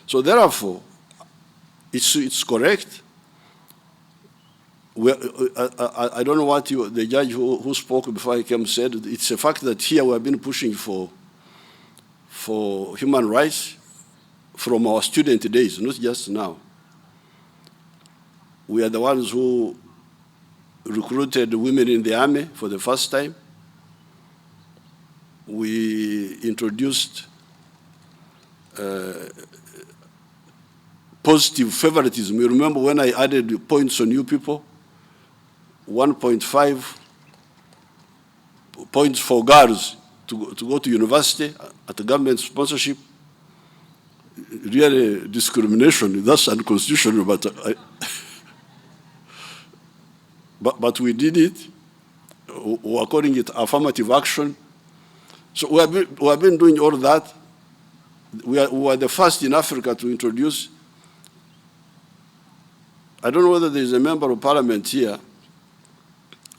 So therefore, it's correct. I don't know what the judge who spoke before I came said. It's a fact that here we have been pushing for human rights from our student days, not just now. We are the ones who recruited women in the army for the first time. We introduced positive favoritism. You remember when I added points on you people? 1.5 points for girls to go to university at the government sponsorship. Really discrimination, that's unconstitutional, but we did it. We're calling it affirmative action. So we have been doing all that. We are the first in Africa to introduce. I don't know whether there is a member of parliament here.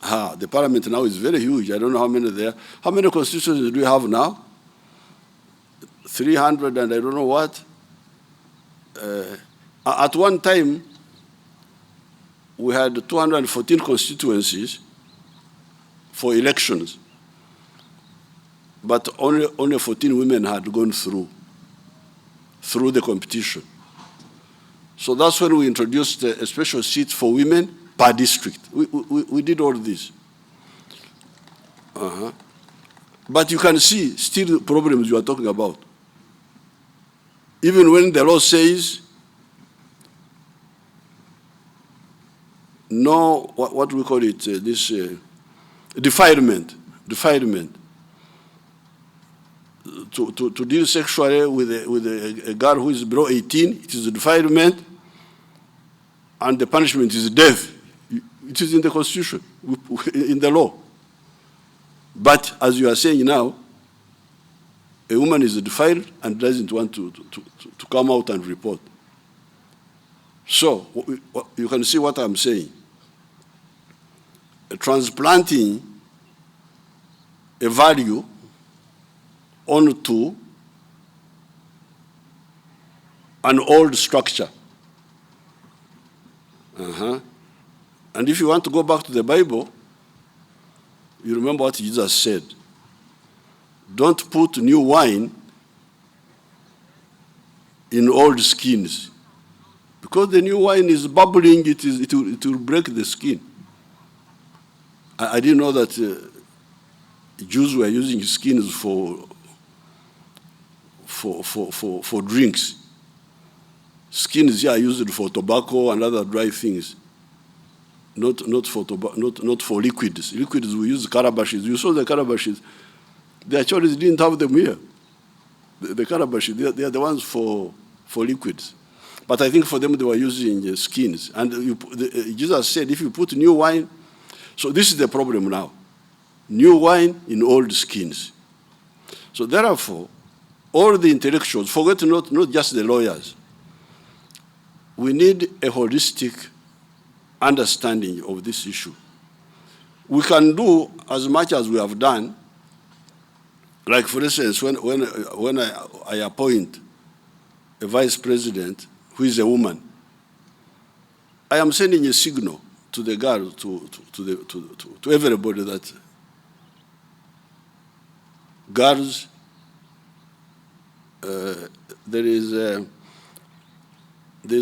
The parliament now is very huge. I don't know how many there. How many constituencies do we have now? 300 and I don't know what. At one time, we had 214 constituencies for elections, but only 14 women had gone through the competition. So that's when we introduced a special seat for women per district. We did all this. But you can see still the problems you are talking about. Even when the law says no, what we call it, defilement. To deal sexually with a girl who is below 18, it is a defilement, and the punishment is death. It is in the Constitution, in the law. But as you are saying now, a woman is defiled and doesn't want to come out and report. So you can see what I'm saying. Transplanting a value onto an old structure. And if you want to go back to the Bible, you remember what Jesus said. Don't put new wine in old skins, because the new wine is bubbling, it will break the skin. I didn't know that Jews were using skins for drinks. Skins here are used for tobacco and other dry things, not for liquids. Liquids, we use calabashes. You saw the calabashes. The Achoris didn't have them here. The calabashes, they are the ones for liquids. But I think for them they were using skins. And Jesus said, if you put new wine, so this is the problem now. New wine in old skins. So therefore, all the intellectuals, forget not just the lawyers, we need a holistic understanding of this issue. We can do as much as we have done. Like, for instance, when I appoint a vice president who is a woman, I am sending a signal to the girl, to everybody, that girls, there's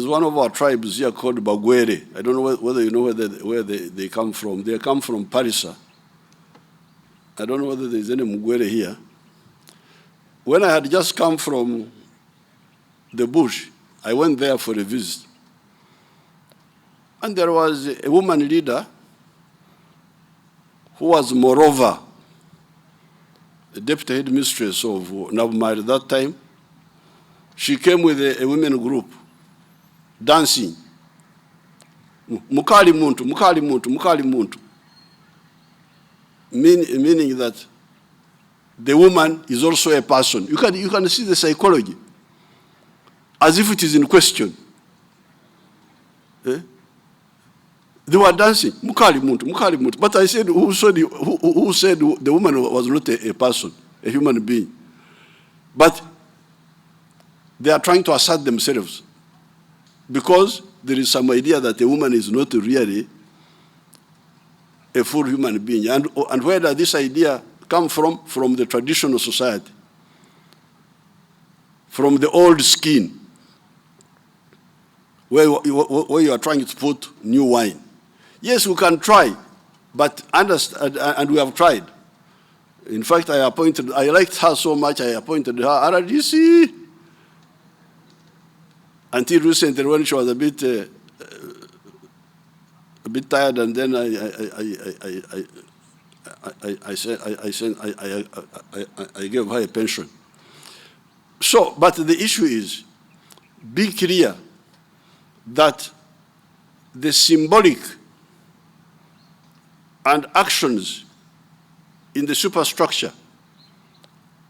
one of our tribes here called Bagwere. I don't know whether you know where they come from. They come from Parisa. I don't know whether there's any Mugwere here. When I had just come from the bush, I went there for a visit. And there was a woman leader who was moreover the deputy headmistress of Nabumari at that time. She came with a women group, dancing. Mukali muntu, mukali muntu, mukali muntu. Meaning that the woman is also a person. You can see the psychology, as if it is in question. They were dancing, mukali muntu, mukali muntu. But I said, who said the woman was not a person, a human being? But they are trying to assert themselves because there is some idea that a woman is not really a full human being. And where does this idea come from? From the traditional society, from the old skin, where you are trying to put new wine. Yes, we can try, but understand, and we have tried. In fact, I liked her so much, I appointed her RDC. Until recently, when she was a bit tired, and then I gave her a pension. So, but the issue is, be clear that the symbolic and actions in the superstructure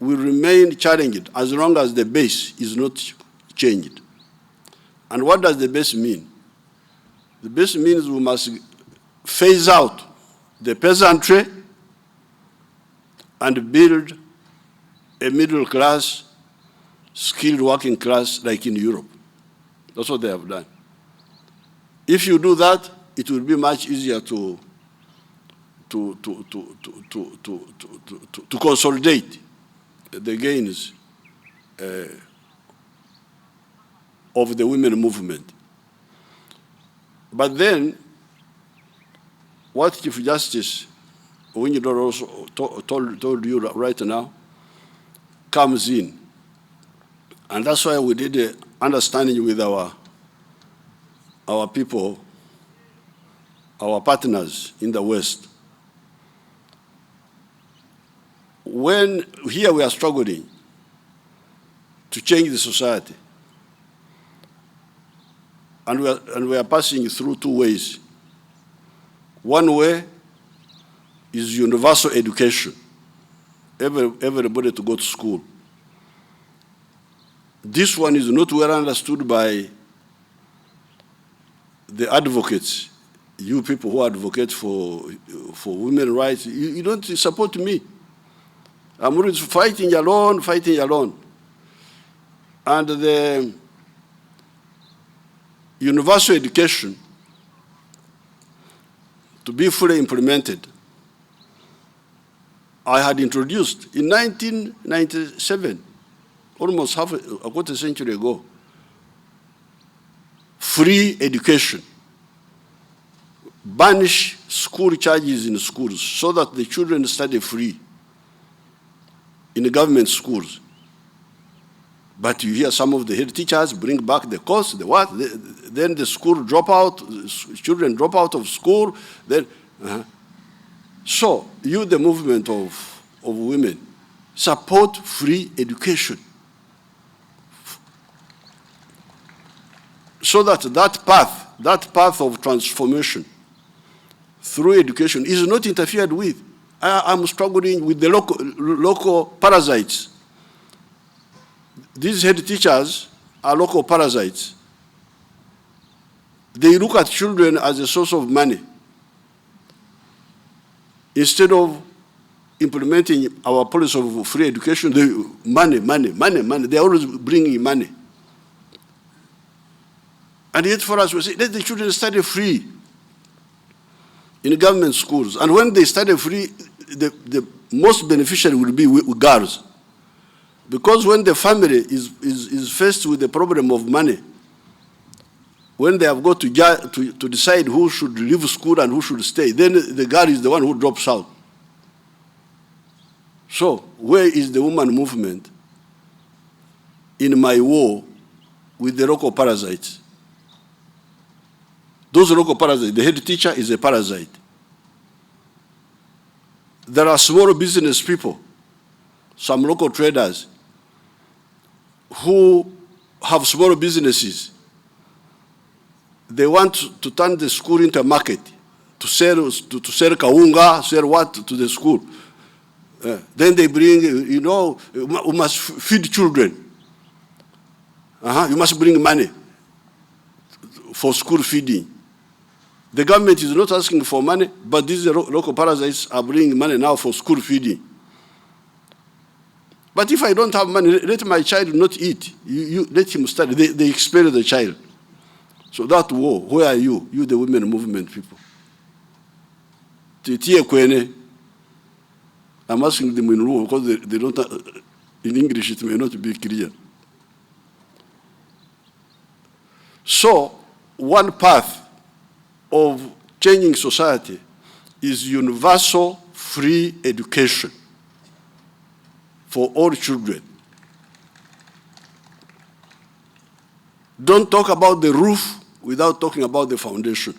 will remain challenged as long as the base is not changed. And what does the base mean? The base means we must phase out the peasantry and build a middle class, skilled working class like in Europe. That's what they have done. If you do that, it will be much easier to consolidate the gains of the women movement. But then, what Chief Justice Owinjidoro also told you right now comes in. And that's why we did an understanding with our people, our partners in the West. When here we are struggling to change the society, and we are passing through two ways. One way is universal education, everybody to go to school. This one is not well understood by the advocates, you people who advocate for women's rights. You don't support me. I'm always fighting alone. And the universal education, to be fully implemented, I had introduced in 1997, almost a quarter century ago, free education. Banish school charges in schools so that the children study free in the government schools. But you hear some of the head teachers bring back the cost, then the school drop out, children drop out of school. Then, So you, the movement of women, support free education. So that path of transformation through education is not interfered with. I'm struggling with the local parasites. These head teachers are local parasites. They look at children as a source of money. Instead of implementing our policy of free education, money. They're always bringing money. And yet for us, we say, let the children study free in government schools. And when they study free, the most beneficiary will be with girls. Because when the family is faced with the problem of money, when they have got to decide who should leave school and who should stay, then the girl is the one who drops out. So where is the woman movement in my war with the local parasites? Those local parasites, the head teacher is a parasite. There are small business people, some local traders, who have small businesses. They want to turn the school into a market, to sell kaunga, sell what to the school. Then they bring, we must feed children. You must bring money for school feeding. The government is not asking for money, but these local parasites are bringing money now for school feeding. But if I don't have money, let my child not eat. You let him study. They expel the child. So that war, where are you? You, the women movement people. I'm asking them in Luo because they don't, in English it may not be clear. So, one path of changing society is universal free education for all children. Don't talk about the roof without talking about the foundation.